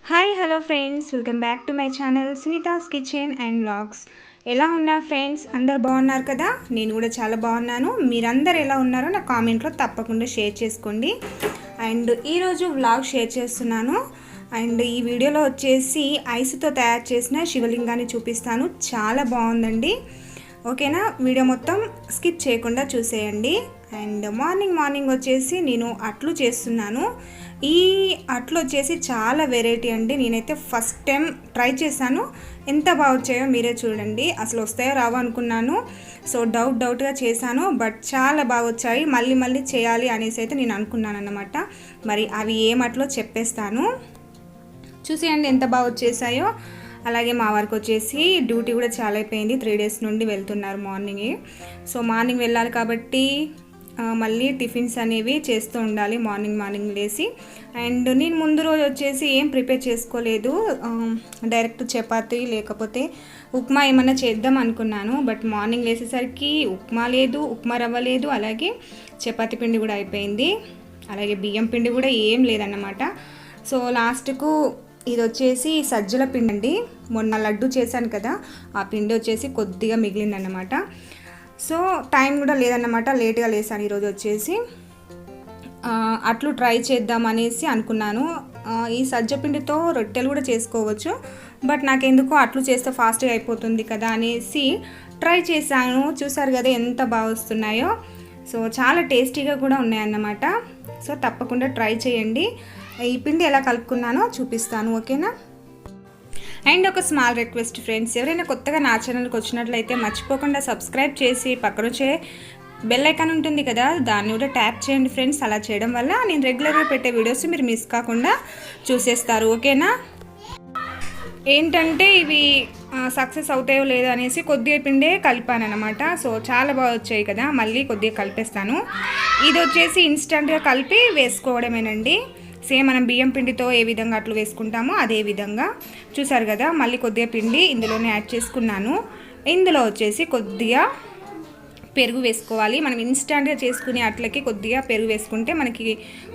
Hi hello friends, welcome back to my channel Sunita's kitchen and vlogs. ఎలా ఉన్నారు friends? అందరు బాగున్నారు కదా? నేను కూడా చాలా బాగున్నాను. మీరందరూ ఎలా ఉన్నారో నా కామెంట్లో తప్పకుండా షేర్ చేసుకోండి. అండ్ ఈరోజు వ్లాగ్ షేర్ చేస్తున్నాను. అండ్ ఈ వీడియోలో వచ్చేసి ఐస్తో తయారు చేసిన శివలింగాన్ని చూపిస్తాను. చాలా బాగుందండి. ఓకేనా? వీడియో మొత్తం స్కిప్ చేయకుండా చూసేయండి. అండ్ మార్నింగ్ వచ్చేసి నేను అట్లు చేస్తున్నాను. ఈ అట్లు వచ్చేసి చాలా వెరైటీ అండి. నేనైతే ఫస్ట్ టైం ట్రై చేశాను. ఎంత బాగా వచ్చాయో మీరే చూడండి. అసలు వస్తాయో రావో అనుకున్నాను. సో డౌట్గా చేశాను, బట్ చాలా బాగా వచ్చాయి. మళ్ళీ చేయాలి అనేసి అయితే నేను అనుకున్నాను అన్నమాట. మరి అవి ఏమట్లో చెప్పేస్తాను, చూసేయండి ఎంత బాగా వచ్చేసాయో. అలాగే మా వారికి వచ్చేసి డ్యూటీ కూడా చాలా అయిపోయింది. 3 days నుండి వెళ్తున్నారు మార్నింగే. సో మార్నింగ్ వెళ్ళాలి కాబట్టి మళ్ళీ టిఫిన్స్ అనేవి చేస్తూ ఉండాలి మార్నింగ్ లేసి. అండ్ నేను ముందు రోజు వచ్చేసి ఏం ప్రిపేర్ చేసుకోలేదు. డైరెక్ట్ చపాతీ లేకపోతే ఉప్మా ఏమన్నా చేద్దాం అనుకున్నాను. బట్ మార్నింగ్ లేసేసరికి ఉప్మా లేదు, ఉప్మా రవ్వ లేదు, అలాగే చపాతీ పిండి కూడా అయిపోయింది. అలాగే బియ్యం పిండి కూడా ఏం లేదన్నమాట. సో లాస్ట్కు ఇది వచ్చేసి సజ్జల పిండి అండి. మొన్న లడ్డు చేశాను కదా, ఆ పిండి వచ్చేసి కొద్దిగా మిగిలిందన్నమాట. సో టైం కూడా లేదన్నమాట, లేట్గా లేసాను ఈరోజు వచ్చేసి. అట్లు ట్రై చేద్దాం అనేసి అనుకున్నాను. ఈ సజ్జ పిండితో రొట్టెలు కూడా చేసుకోవచ్చు, బట్ నాకెందుకో అట్లు చేస్తే ఫాస్ట్గా అయిపోతుంది కదా అనేసి ట్రై చేశాను. చూసారు కదా ఎంత బాగా వస్తున్నాయో. సో చాలా టేస్టీగా కూడా ఉన్నాయన్నమాట. సో తప్పకుండా ట్రై చేయండి. ఈ పిండి ఎలా కలుపుకున్నానో చూపిస్తాను, ఓకేనా? అండ్ ఒక స్మాల్ రిక్వెస్ట్ ఫ్రెండ్స్, ఎవరైనా కొత్తగా నా ఛానల్కి వచ్చినట్లయితే మర్చిపోకుండా సబ్స్క్రైబ్ చేసి పక్కన వచ్చే బెల్ ఐకాన్ ఉంటుంది కదా, దాన్ని కూడా ట్యాప్ చేయండి ఫ్రెండ్స్. అలా చేయడం వల్ల నేను రెగ్యులర్గా పెట్టే వీడియోస్ మీరు మిస్ కాకుండా చూసేస్తారు, ఓకేనా? ఏంటంటే ఇవి సక్సెస్ అవుతాయో లేదో అనేసి కొద్దిగా పిండే కలిపాను అనమాట. సో చాలా బాగా వచ్చాయి కదా, మళ్ళీ కొద్దిగా కలిపేస్తాను. ఇది వచ్చేసి ఇన్స్టెంట్గా కలిపి వేసుకోవడమేనండి. సేమ్ మనం బియ్యం పిండితో ఏ విధంగా అట్లు వేసుకుంటామో అదే విధంగా. చూసారు కదా, మళ్ళీ కొద్దిగా పిండి ఇందులోనే యాడ్ చేసుకున్నాను. ఇందులో వచ్చేసి కొద్దిగా పెరుగు వేసుకోవాలి. మనం ఇన్స్టెంట్గా చేసుకునే అట్లకి కొద్దిగా పెరుగు వేసుకుంటే మనకి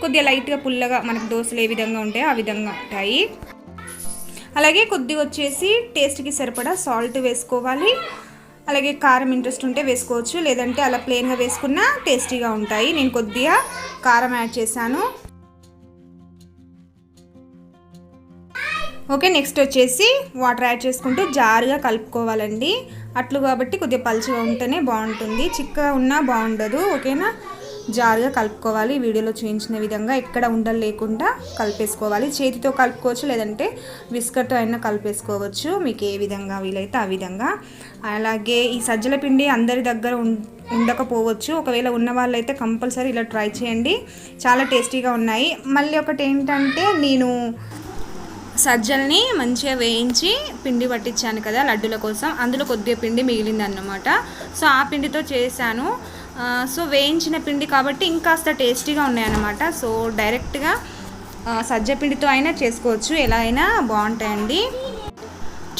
కొద్దిగా లైట్గా పుల్లగా మనకి దోశలు ఏ విధంగా ఉంటాయో ఆ విధంగా ఉంటాయి. అలాగే కొద్దిగా వచ్చేసి టేస్ట్కి సరిపడా సాల్ట్ వేసుకోవాలి. అలాగే కారం ఇంట్రెస్ట్ ఉంటే వేసుకోవచ్చు, లేదంటే అలా ప్లెయిన్గా వేసుకున్నా టేస్టీగా ఉంటాయి. నేను కొద్దిగా కారం యాడ్ చేశాను. ఓకే, నెక్స్ట్ వచ్చేసి వాటర్ యాడ్ చేసుకుంటూ జారుగా కలుపుకోవాలండి. అట్లు కాబట్టి కొద్దిగా పలుచగా ఉంటేనే బాగుంటుంది, చిక్కగా ఉన్నా బాగుండదు, ఓకేనా? జారుగా కలుపుకోవాలి. వీడియోలో చూపించిన విధంగా ఎక్కడ ఉండలు లేకుండా కలిపేసుకోవాలి. చేతితో కలుపుకోవచ్చు, లేదంటే విస్కర్తో అయినా కలిపేసుకోవచ్చు, మీకు ఏ విధంగా వీలైతే ఆ విధంగా. అలాగే ఈ సజ్జల పిండి అందరి దగ్గర ఉండకపోవచ్చు, ఒకవేళ ఉన్న వాళ్ళైతే కంపల్సరీ ఇలా ట్రై చేయండి, చాలా టేస్టీగా ఉన్నాయి. మళ్ళీ ఒకటి ఏంటంటే, నేను సజ్జల్ని మంచిగా వేయించి పిండి పట్టించాను కదా లడ్డూల కోసం, అందులో కొద్దిగా పిండి మిగిలిందన్నమాట. సో ఆ పిండితో చేశాను. సో వేయించిన పిండి కాబట్టి ఇంకాస్త టేస్టీగా ఉన్నాయన్నమాట. సో డైరెక్ట్గా సజ్జ పిండితో అయినా చేసుకోవచ్చు, ఎలా అయినా బాగుంటాయండి.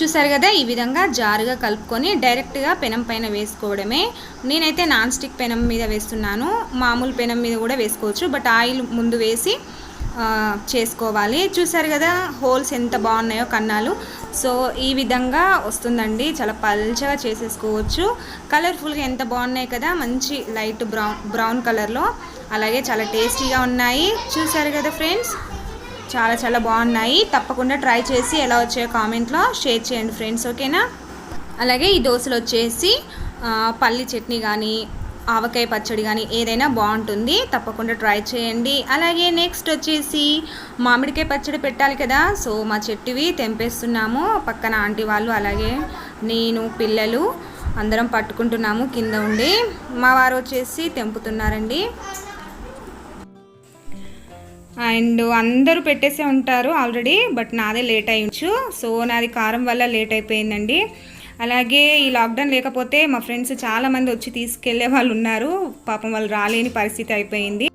చూసారు కదా, ఈ విధంగా జారుగా కలుపుకొని డైరెక్ట్గా పెనం పైన వేసుకోవడమే. నేనైతే నాన్ స్టిక్ పెనం మీద వేస్తున్నాను, మామూలు పెనం మీద కూడా వేసుకోవచ్చు, బట్ ఆయిల్ ముందు వేసి చేసుకోవాలి. చూసారు కదా హోల్స్ ఎంత బాగున్నాయో కన్నాలు. సో ఈ విధంగా వస్తుందండి, చాలా పల్చగా చేసేసుకోవచ్చు. కలర్ఫుల్గా ఎంత బాగున్నాయి కదా, మంచి లైట్ బ్రౌన్ కలర్లో. అలాగే చాలా టేస్టీగా ఉన్నాయి. చూసారు కదా ఫ్రెండ్స్, చాలా బాగున్నాయి. తప్పకుండా ట్రై చేసి ఎలా వచ్చాయో కామెంట్లో షేర్ చేయండి ఫ్రెండ్స్, ఓకేనా? అలాగే ఈ దోశలు వచ్చేసి పల్లి చట్నీ కానీ ఆవకాయ పచ్చడి కానీ ఏదైనా బాగుంటుంది, తప్పకుండా ట్రై చేయండి. అలాగే నెక్స్ట్ వచ్చేసి మామిడికాయ పచ్చడి పెట్టాలి కదా. సో మా చెట్టువి తెంపేస్తున్నాము, పక్కన ఆంటీ వాళ్ళు అలాగే నేను పిల్లలు అందరం పట్టుకుంటున్నాము కింద ఉండి. మా వారు వచ్చేసి తెంపుతున్నారండి. అండ్ అందరూ పెట్టేసే ఉంటారు ఆల్రెడీ, బట్ నాదే లేట్ అయ్యొచ్చు. సో నాది కారం వల్ల లేట్ అయిపోయిందండి. అలాగే ఈ లాక్డౌన్ లేకపోతే మా ఫ్రెండ్స్ చాలామంది వచ్చి తీసుకెళ్లే వాళ్ళు ఉన్నారు, పాపం వాళ్ళు రాలేని పరిస్థితి అయిపోయింది.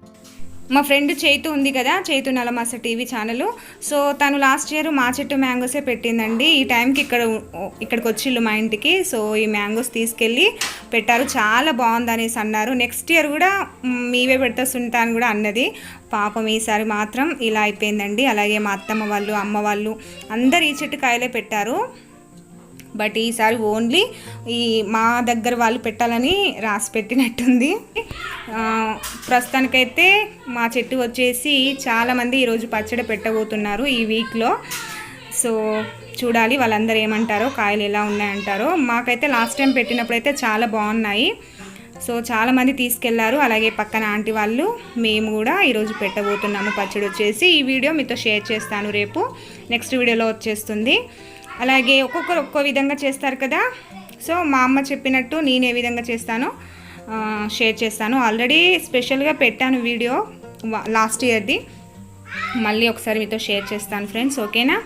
మా ఫ్రెండ్ చైతు ఉంది కదా, Chaitu Nalamasa TV channel. So తను లాస్ట్ ఇయర్ మా చెట్టు మ్యాంగోసే పెట్టిందండి. ఈ టైంకి ఇక్కడికి వచ్చిళ్ళు మా ఇంటికి. సో ఈ మ్యాంగోస్ తీసుకెళ్ళి పెట్టారు, చాలా బాగుంది అనేసి అన్నారు. నెక్స్ట్ ఇయర్ కూడా మీవే పెడతా సుంటా అని కూడా అన్నది. పాపం ఈసారి మాత్రం ఇలా అయిపోయిందండి. అలాగే మా అత్తమ్మ వాళ్ళు, అమ్మ వాళ్ళు అందరు ఈ చెట్టు కాయలే పెట్టారు. బట్ ఈసారి ఓన్లీ ఈ మా దగ్గర వాళ్ళు పెట్టాలని రాసి పెట్టినట్టుంది. ప్రస్తుతానికైతే మా చెట్టు వచ్చేసి చాలామంది ఈరోజు పచ్చడి పెట్టబోతున్నారు ఈ వీక్లో. సో చూడాలి వాళ్ళందరూ ఏమంటారో, కాయలు ఎలా ఉన్నాయంటారో. మాకైతే లాస్ట్ టైం పెట్టినప్పుడైతే చాలా బాగున్నాయి. సో చాలామంది తీసుకెళ్లారు. అలాగే పక్కన ఆంటీ వాళ్ళు, మేము కూడా ఈరోజు పెట్టబోతున్నాము పచ్చడి వచ్చేసి. ఈ వీడియో మీతో షేర్ చేస్తాను, రేపు నెక్స్ట్ వీడియోలో వచ్చేస్తుంది. అలాగే ఒక్కొక్కరు ఒక్కో విధంగా చేస్తారు కదా. సో మా అమ్మ చెప్పినట్టు నేను ఏ విధంగా చేస్తానో షేర్ చేస్తాను. ఆల్రెడీ స్పెషల్గా పెట్టాను వీడియో లాస్ట్ ఇయర్ది, మళ్ళీ ఒకసారి మీతో షేర్ చేస్తాను ఫ్రెండ్స్, ఓకేనా.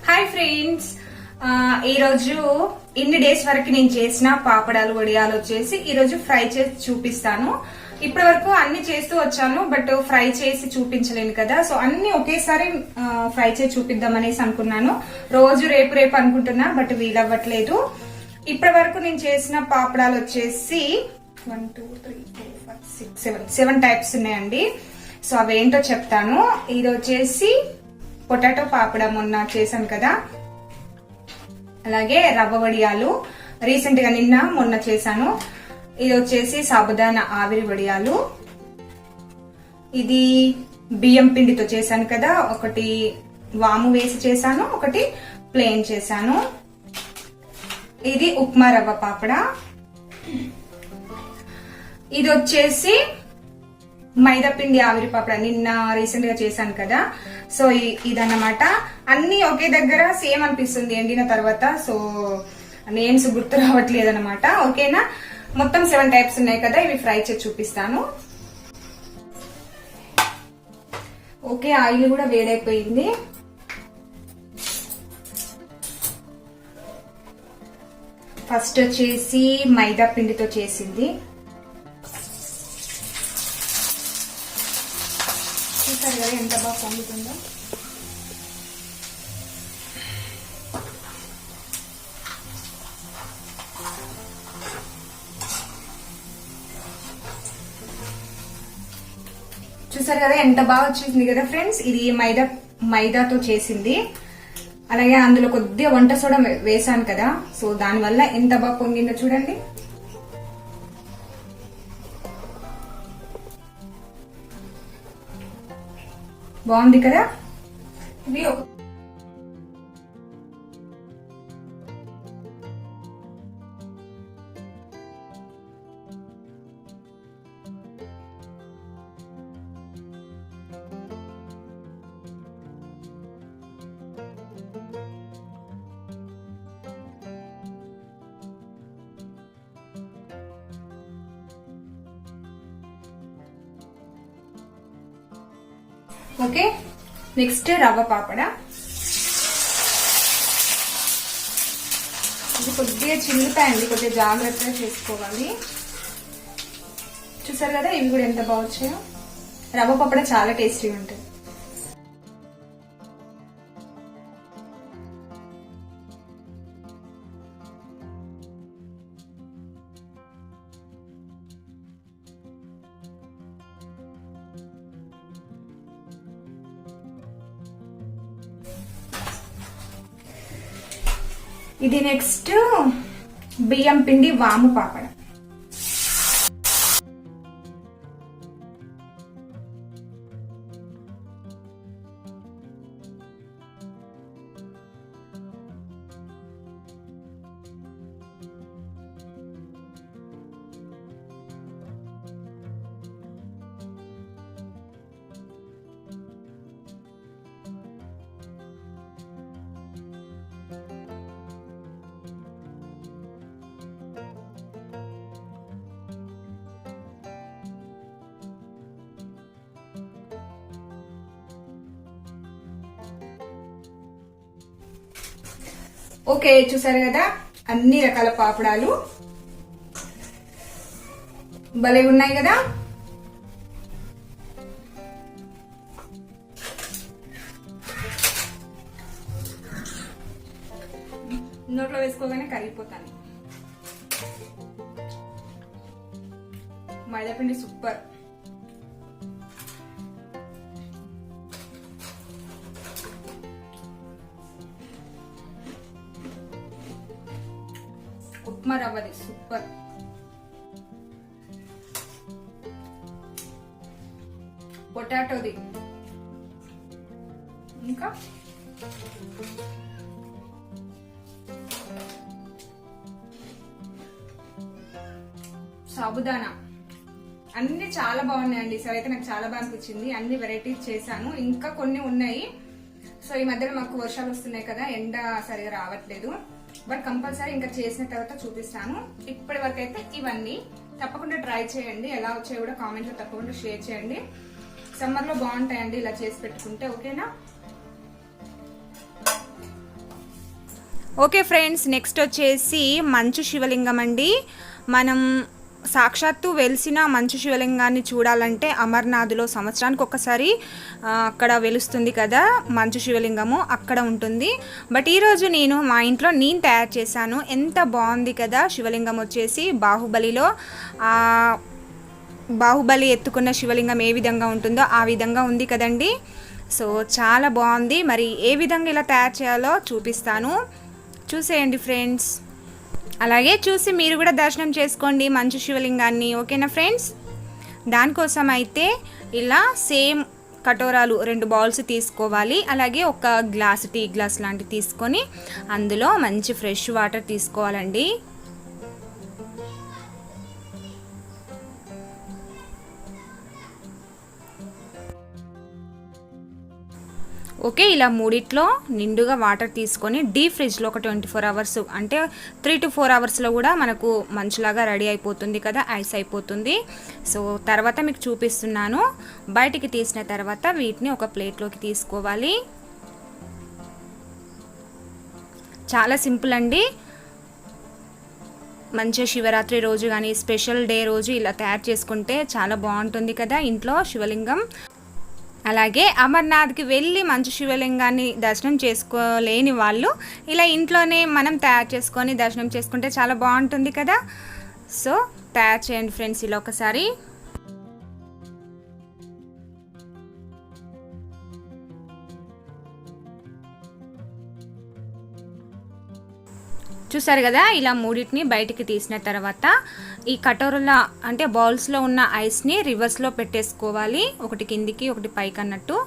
హాయ్ ఫ్రెండ్స్, ఈరోజు ఇన్ని డేస్ వరకు నేను చేసిన పాపడాలు వడియాలు వచ్చేసి ఈరోజు ఫ్రై చేసి చూపిస్తాను. ఇప్పటి వరకు అన్ని చేస్తూ వచ్చాను, బట్ ఫ్రై చేసి చూపించలేను కదా. సో అన్ని ఒకేసారి ఫ్రై చేసి చూపిద్దాం అనేసి అనుకున్నాను. రోజు రేపు రేపు అనుకుంటున్నా, బట్ వీలవ్వట్లేదు. ఇప్పటి వరకు నేను చేసిన పాపడాలు వచ్చేసి 1 2 3 4 5 6 7 టైప్స్ ఉన్నాయండి. సో అవేంటో చెప్తాను. ఇది వచ్చేసి పొటాటో పాపడ మొన్న చేశాను కదా. అలాగే రవ్వ వడియాలు రీసెంట్ గా మొన్న చేశాను. ఇది వచ్చేసి సాబుదానా ఆవిరి వడియాలు. ఇది బియ్యం పిండితో చేశాను కదా, ఒకటి వాము వేసి చేశాను, ఒకటి ప్లెయిన్ చేశాను. ఇది ఉప్మా రవ్వ పాపడ. ఇది వచ్చేసి మైదా పిండి ఆవిరి పాపడ నిన్న రీసెంట్ గా చేశాను కదా. సో ఇదన్నమాట. అన్ని ఒకే దగ్గర సేమ్ అనిపిస్తుంది ఎండిన తర్వాత. సో నేమ్స్ గుర్తు రావట్లేదు అనమాట, ఓకేనా. మొత్తం 7 టైప్స్ ఉన్నాయి కదా, ఇవి ఫ్రై చేసి చూపిస్తాను. ఓకే, ఆయిల్ కూడా వేడైపోయింది. ఫస్ట్ వచ్చేసి మైదా పిండితో చేసింది. చూసారు కదా ఎంత బాగా పొందుతుందో. చూసారు కదా ఎంత బాగా వచ్చింది కదా ఫ్రెండ్స్. ఇది మైదాతో చేసింది. అలాగే అందులో కొద్దిగా వంట సోడా వేసాను కదా, సో దానివల్ల ఎంత బాగా పొంగిందో చూడండి. బాగుంది కదా. ఇవి ఓకే. నెక్స్ట్ రవ్వ పాపడ. ఇది కొద్దిగా చిల్లుతాయండి, కొద్దిగా జాగ్రత్తగా చేసుకోవాలి. చూసారు కదా ఇవి కూడా ఎంత బాగా వచ్చాయో. రవ్వ పప్పడ చాలా టేస్టీగా ఉంటుంది. ఇది నెక్స్ట్ బియ్యం పిండి వాము పాపడ. ఓకే, చూసారు కదా అన్ని రకాల పాపడాలు భలే ఉన్నాయి కదా. నోట్లో వేసుకోగానే కరిగిపోతాను. మైదాపిండి సూపర్. ఉప్మా రవ్వది సూపర్. పొటాటోది, ఇంకా సాబుదానా, అన్ని చాలా బాగున్నాయండి. ఈసారి అయితే నాకు చాలా బాగా అనిపించింది. అన్ని వెరైటీస్ చేశాను, ఇంకా కొన్ని ఉన్నాయి. సో ఈ మధ్యలో మాకు వర్షాలు వస్తున్నాయి కదా, ఎండ సరిగా రావట్లేదు. బట్ కంపల్సరీ ఇంకా చేసిన తర్వాత చూపిస్తాను. ఇప్పటి వరకు అయితే ఇవన్నీ తప్పకుండా ట్రై చేయండి. ఎలా వచ్చాయో కూడా కామెంట్ లో తప్పకుండా షేర్ చేయండి. సమ్మర్ లో బాగుంటాయండి ఇలా చేసి పెట్టుకుంటే. ఓకేనా? ఓకే ఫ్రెండ్స్, నెక్స్ట్ వచ్చేసి మంచు శివలింగం అండి. మనం సాక్షాత్తు వెలిసిన మంచు శివలింగాన్ని చూడాలంటే అమర్నాథ్లో సంవత్సరానికి ఒకసారి అక్కడ వెలుస్తుంది కదా మంచు శివలింగము, అక్కడ ఉంటుంది. బట్ ఈరోజు నేను మా ఇంట్లో తయారు చేశాను. ఎంత బాగుంది కదా. శివలింగం వచ్చేసి బాహుబలి ఎత్తుకున్న శివలింగం ఏ విధంగా ఉంటుందో ఆ విధంగా ఉంది కదండి. సో చాలా బాగుంది. మరి ఏ విధంగా ఇలా తయారు చేయాలో చూపిస్తాను, చూసేయండి ఫ్రెండ్స్. అలాగే చూసి మీరు కూడా దర్శనం చేసుకోండి మంచు శివలింగాన్ని. ఓకేనా ఫ్రెండ్స్? దానికోసం అయితే ఇలా సేమ్ కటోరాలు 2 బౌల్స్ తీసుకోవాలి. అలాగే ఒక గ్లాస్, టీ గ్లాస్ లాంటివి తీసుకొని అందులో మంచి ఫ్రెష్ వాటర్ తీసుకోవాలండి. ఓకే, ఇలా మూడిట్లో నిండుగా వాటర్ తీసుకొని డీప్ ఫ్రిడ్జ్లో ఒక 24 అవర్స్, అంటే 3 to 4 అవర్స్లో కూడా మనకు మంచులాగా రెడీ అయిపోతుంది కదా, ఐస్ అయిపోతుంది. సో తర్వాత మీకు చూపిస్తున్నాను. బయటికి తీసిన తర్వాత వీటిని ఒక ప్లేట్లోకి తీసుకోవాలి. చాలా సింపుల్ అండి. మంచిగా శివరాత్రి రోజు కానీ స్పెషల్ డే రోజు ఇలా తయారు చేసుకుంటే చాలా బాగుంటుంది కదా ఇంట్లో శివలింగం. అలాగే అమర్నాథ్కి వెళ్ళి మంచు శివలింగాన్ని దర్శనం చేసుకోలేని వాళ్ళు ఇలా ఇంట్లోనే మనం తయారు చేసుకొని దర్శనం చేసుకుంటే చాలా బాగుంటుంది కదా. సో తయారు చేయండి ఫ్రెండ్స్ ఇలా ఒకసారి. చూసారు కదా, ఇలా మూడింటిని బయటికి తీసిన తర్వాత ఈ కటోరల అంటే బౌల్స్లో ఉన్న ఐస్ని రివర్స్లో పెట్టేసుకోవాలి. ఒకటి కిందికి ఒకటి పైకి అన్నట్టు.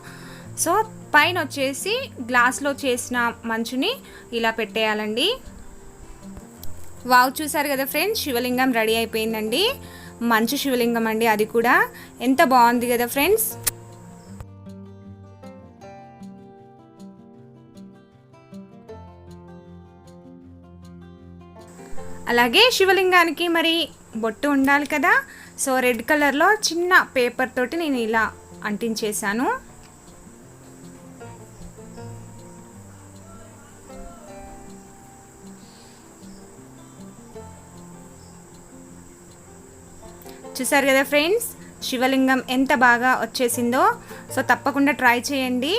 సో పైన వచ్చేసి గ్లాస్లో చేసిన మంచుని ఇలా పెట్టేయాలండి. వావ్, చూసారు కదా ఫ్రెండ్స్, శివలింగం రెడీ అయిపోయిందండి. మంచు శివలింగం అండి, అది కూడా ఎంత బాగుంది కదా ఫ్రెండ్స్. అలాగే శివలింగానికి మరి బొట్టు ఉండాలి కదా. సో రెడ్ కలర్లో చిన్న పేపర్ తోటి నేను ఇలా అంటించేసాను. చూసారు కదా ఫ్రెండ్స్, శివలింగం ఎంత బాగా వచ్చేసిందో. సో తప్పకుండా ట్రై చేయండి.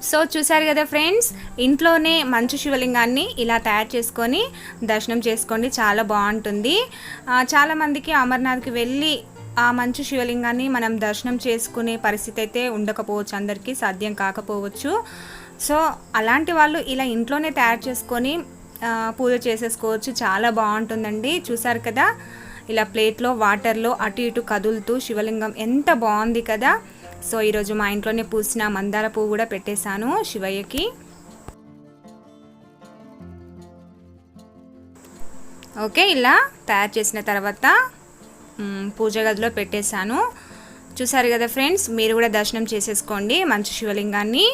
సో చూసారు కదా ఫ్రెండ్స్, ఇంట్లోనే మంచు శివలింగాన్ని ఇలా తయారు చేసుకొని దర్శనం చేసుకోండి, చాలా బాగుంటుంది. చాలామందికి అమర్నాథ్కి వెళ్ళి ఆ మంచు శివలింగాన్ని మనం దర్శనం చేసుకునే పరిస్థితి అయితే ఉండకపోవచ్చు, అందరికీ సాధ్యం కాకపోవచ్చు. సో అలాంటి వాళ్ళు ఇలా ఇంట్లోనే తయారు చేసుకొని పూజ చేసేసుకోవచ్చు, చాలా బాగుంటుందండి. చూసారు కదా, ఇలా ప్లేట్లో వాటర్లో అటు ఇటు కదులుతూ శివలింగం ఎంత బాగుంది కదా. సో ఈరోజు మా ఇంట్లోనే పూసిన మందార పువ్వు కూడా పెట్టేశాను శివయ్యకి. ఓకే, ఇలా తయారు చేసిన తర్వాత పూజ గదిలో పెట్టేశాను. చూసారు కదా ఫ్రెండ్స్, మీరు కూడా దర్శనం చేసేసుకోండి మంచు శివలింగాన్ని.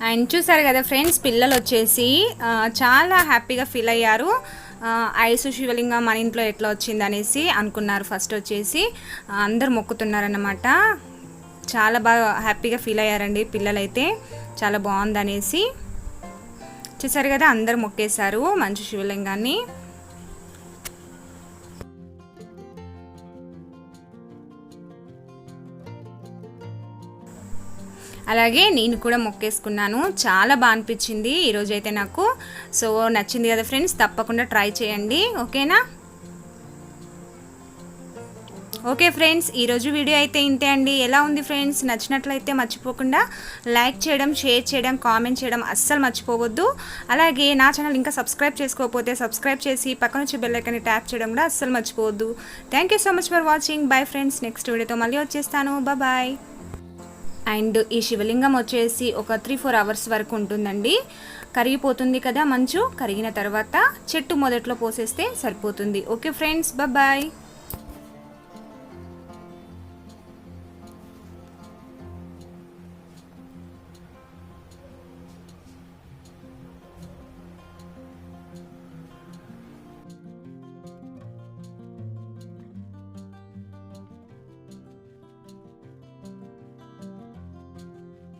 అండ్ చూసారు కదా ఫ్రెండ్స్, పిల్లలు వచ్చేసి చాలా హ్యాపీగా ఫీల్ అయ్యారు. ఐసు శివలింగం మన ఇంట్లో ఎట్లా వచ్చింది అనేసి అనుకున్నారు. ఫస్ట్ వచ్చేసి అందరు మొక్కుతున్నారన్నమాట. చాలా బాగా హ్యాపీగా ఫీల్ అయ్యారండి పిల్లలైతే, చాలా బాగుందనేసి. చూసారు కదా, అందరు మొక్కేశారు మంచు శివలింగాన్ని. అలాగే నేను కూడా మొక్కేసుకున్నాను, చాలా బాగా అనిపించింది ఈరోజైతే నాకు. సో నచ్చింది కదా ఫ్రెండ్స్, తప్పకుండా ట్రై చేయండి, ఓకేనా? ఓకే ఫ్రెండ్స్, ఈరోజు వీడియో అయితే ఇంతే అండి. ఎలా ఉంది ఫ్రెండ్స్? నచ్చినట్లయితే మర్చిపోకుండా లైక్ చేయడం, షేర్ చేయడం, కామెంట్ చేయడం అస్సలు మర్చిపోవద్దు. అలాగే నా ఛానల్ ఇంకా సబ్స్క్రైబ్ చేసుకోకపోతే సబ్స్క్రైబ్ చేసి పక్కన వచ్చే బెల్ ఐకాన్ని ట్యాప్ చేయడం కూడా అస్సలు మర్చిపోవద్దు. Thank you so much for watching. Bye friends, next వీడియోతో మళ్ళీ వచ్చేస్తాను. బాయ్. అండ్ ఈ శివలింగం వచ్చేసి ఒక 3-4 అవర్స్ వరకు ఉంటుందండి. కరిగిపోతుంది కదా మంచు, కరిగిన తర్వాత చెట్టు మొదట్లో పోసేస్తే సరిపోతుంది. Okay friends, bye.